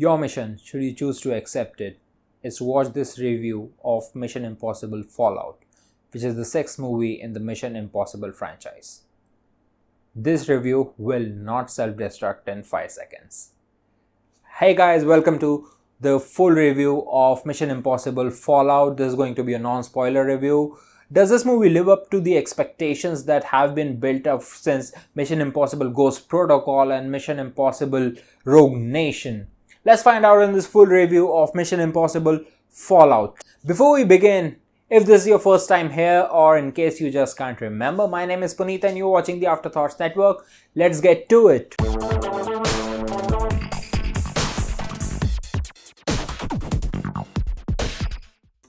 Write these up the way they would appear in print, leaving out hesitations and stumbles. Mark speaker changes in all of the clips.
Speaker 1: Your mission, should you choose to accept it, is to watch this review of Mission Impossible Fallout, which is the sixth movie in the Mission Impossible franchise. This review will not self-destruct in 5 seconds. Hey guys, welcome to the full review of Mission Impossible Fallout. This is going to be a non-spoiler review. Does this movie live up to the expectations that have been built up since Mission Impossible Ghost Protocol and Mission Impossible Rogue Nation? Let's find out in this full review of Mission Impossible Fallout. Before we begin, if this is your first time here or in case you just can't remember, my name is Puneet and you're watching the Afterthoughts Network. Let's get to it.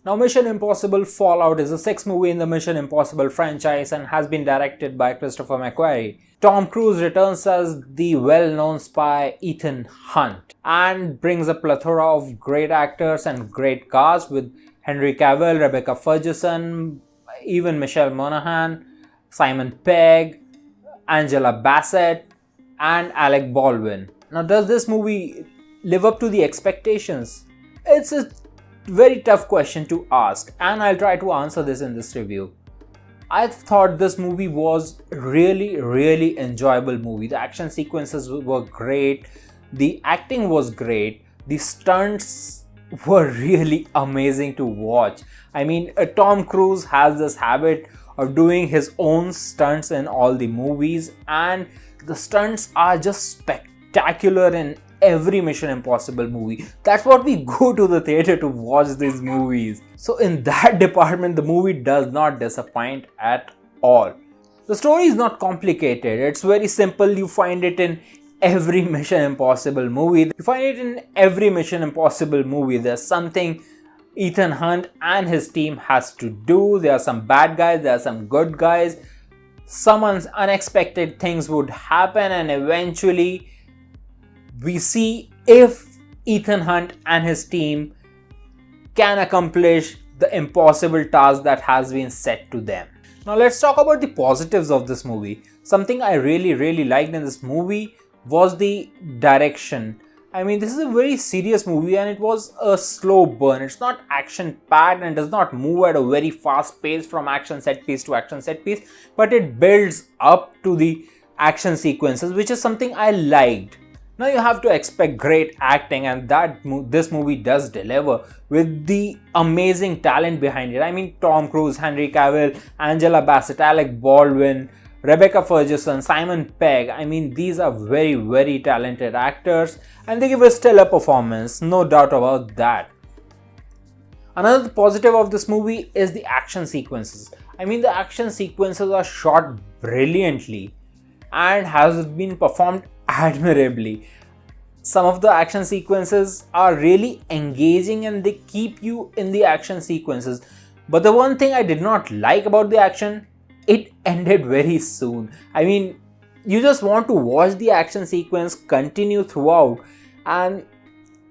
Speaker 1: Now, Mission Impossible Fallout is the sixth movie in the Mission Impossible franchise and has been directed by Christopher McQuarrie. Tom Cruise returns as the well-known spy Ethan Hunt and brings a plethora of great actors and great cast with Henry Cavill, Rebecca Ferguson, even Michelle Monaghan, Simon Pegg, Angela Basett, and Alec Baldwin. Now, does this movie live up to the expectations? It's a very tough question to ask, and I'll try to answer this in this review. I thought this movie was really enjoyable movie. The action sequences were great, the acting was great, the stunts were really amazing to watch. I mean, Tom Cruise has this habit of doing his own stunts in all the movies, and the stunts are just spectacular in every Mission Impossible movie. That's what we go to the theater to watch these movies. So in that department, the movie does not disappoint at all. The story is not complicated. It's very simple. You find it in every Mission Impossible movie. You find it in every Mission Impossible movie. There's something Ethan Hunt and his team has to do. There are some bad guys, there are some good guys. Some unexpected things would happen, and eventually we see if Ethan Hunt and his team can accomplish the impossible task that has been set to them. Now let's talk about the positives of this movie. Something I really liked in this movie was the direction. I mean, this is a very serious movie and it was a slow burn. It's not action packed and does not move at a very fast pace from action set piece to action set piece, but it builds up to the action sequences, which is something I liked. Now you have to expect great acting, and this movie does deliver with the amazing talent behind it. I mean, Tom Cruise, Henry Cavill, Angela Bassett, Alec Baldwin, Rebecca Ferguson, Simon Pegg. I mean, these are very talented actors and they give a stellar performance, no doubt about that. Another positive of this movie is the action sequences. I mean, the action sequences are shot brilliantly and has been performed admirably. Some of the action sequences are really engaging and they keep you in the action sequences. But the one thing I did not like about the action, it ended very soon. I mean, you just want to watch the action sequence continue throughout, and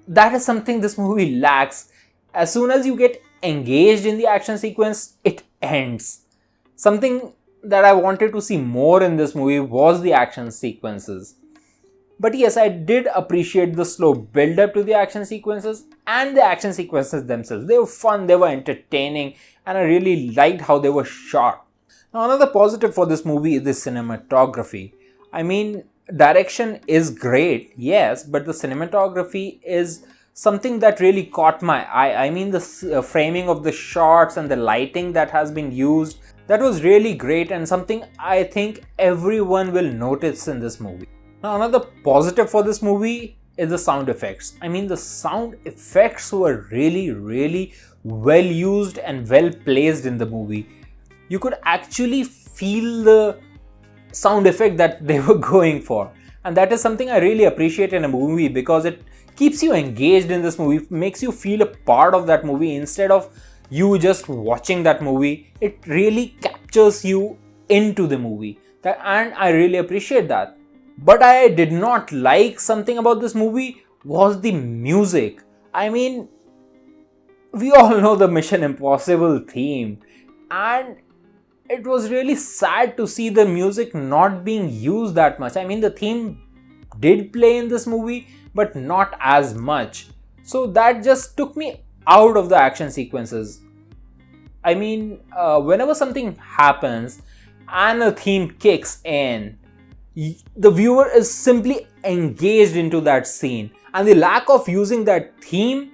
Speaker 1: that is something this movie lacks. As soon as you get engaged in the action sequence, it ends. Something that I wanted to see more in this movie was the action sequences. But yes, I did appreciate the slow build up to the action sequences and the action sequences themselves. They were fun, they were entertaining, and I really liked how they were shot. Now, another positive for this movie is the cinematography. I mean, direction is great, yes, but the cinematography is something that really caught my eye. I mean, the framing of the shots and the lighting that has been used, that was really great and something I think everyone will notice in this movie. Now, another positive for this movie is the sound effects. I mean, the sound effects were really well used and well placed in the movie. You could actually feel the sound effect that they were going for, and that is something I really appreciate in a movie because it keeps you engaged in this movie, makes you feel a part of that movie instead of you just watching that movie. It really captures you into the movie, and I really appreciate that. But I did not like something about this movie was the music. I mean, we all know the Mission Impossible theme, and it was really sad to see the music not being used that much. I mean, the theme did play in this movie, but not as much. So that just took me out of the action sequences. I mean, whenever something happens and a theme kicks in, the viewer is simply engaged into that scene, and the lack of using that theme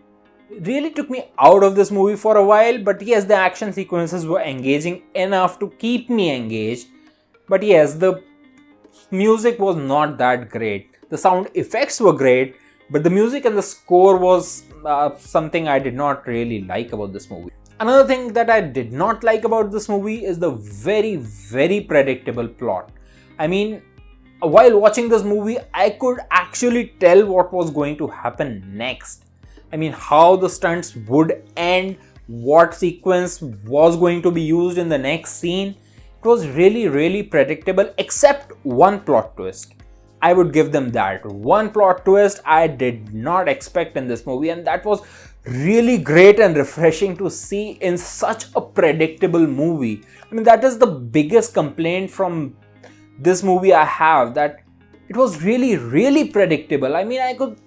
Speaker 1: really took me out of this movie for a while. But yes, the action sequences were engaging enough to keep me engaged. But yes, the music was not that great. The sound effects were great, but the music and the score was something I did not really like about this movie. Another thing that I did not like about this movie is the very predictable plot. I mean, while watching this movie, I could actually tell what was going to happen next. I mean, how the stunts would end, what sequence was going to be used in the next scene. It was really predictable, except one plot twist. I would give them that. One plot twist I did not expect in this movie, and that was really great and refreshing to see in such a predictable movie. I mean, that is the biggest complaint from this movie I have, that it was really predictable. I mean, I could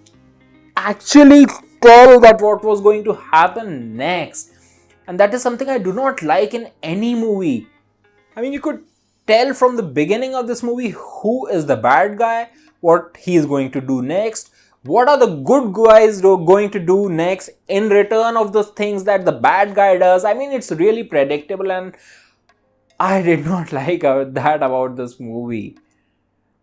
Speaker 1: actually tell that what was going to happen next, and that is something I do not like in any movie. I mean, you could tell from the beginning of this movie who is the bad guy, what he is going to do next, what are the good guys going to do next in return of the things that the bad guy does. I mean, it's really predictable, and I did not like that about this movie.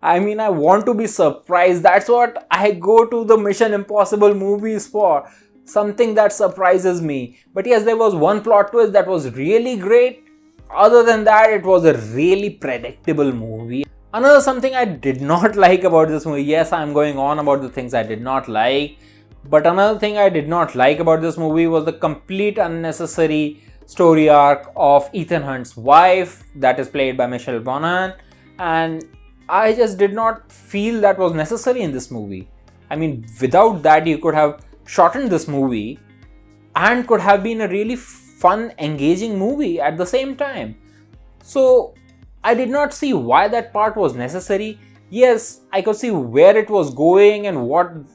Speaker 1: I mean, I want to be surprised. That's what I go to the Mission Impossible movies for. Something that surprises me. But yes, there was one plot twist that was really great. Other than that, it was a really predictable movie. Another something I did not like about this movie. Yes, I'm going on about the things I did not like. But another thing I did not like about this movie was the complete unnecessary story arc of Ethan Hunt's wife, that is played by Michelle Monaghan. And I just did not feel that was necessary in this movie. I mean, without that, you could have shortened this movie and could have been a really fun, engaging movie at the same time. So I did not see why that part was necessary. Yes, I could see where it was going and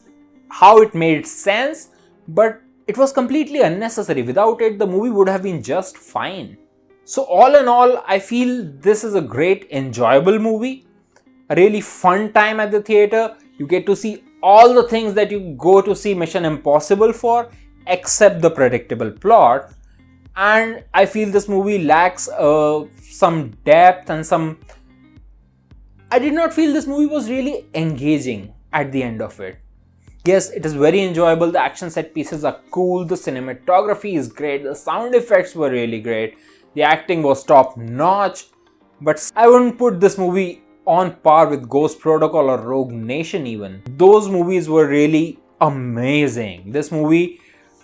Speaker 1: how it made sense, but it was completely unnecessary. Without it, the movie would have been just fine. So all in all, I feel this is a great, enjoyable movie. A really fun time at the theater. You get to see all the things that you go to see Mission Impossible for, except the predictable plot. And I feel this movie lacks some depth and I did not feel this movie was really engaging at the end of it. Yes, it is very enjoyable. The action set pieces are cool. The cinematography is great. The sound effects were really great. The acting was top notch. But I wouldn't put this movie on par with Ghost Protocol or Rogue Nation even. Those movies were really amazing. This movie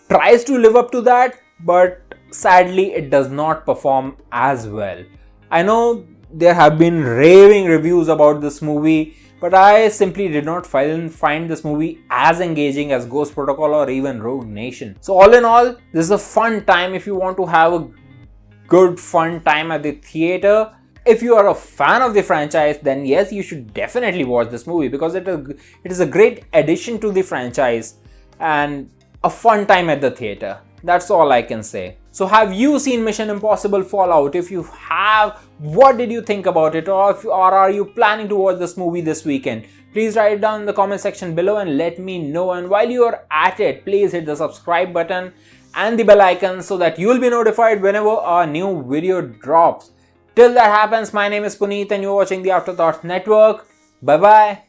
Speaker 1: tries to live up to that, but sadly it does not perform as well. I know there have been raving reviews about this movie, but I simply did not find this movie as engaging as Ghost Protocol or even Rogue Nation. So all in all, this is a fun time if you want to have a good fun time at the theater. If you are a fan of the franchise, then yes, you should definitely watch this movie because it is a great addition to the franchise and a fun time at the theater. That's all I can say. So have you seen Mission Impossible Fallout? If you have, what did you think about it? Or are you planning to watch this movie this weekend? Please write it down in the comment section below and let me know. And while you are at it, please hit the subscribe button and the bell icon so that you will be notified whenever a new video drops. Till that happens, my name is Puneet and you're watching the Afterthoughts Network. Bye bye.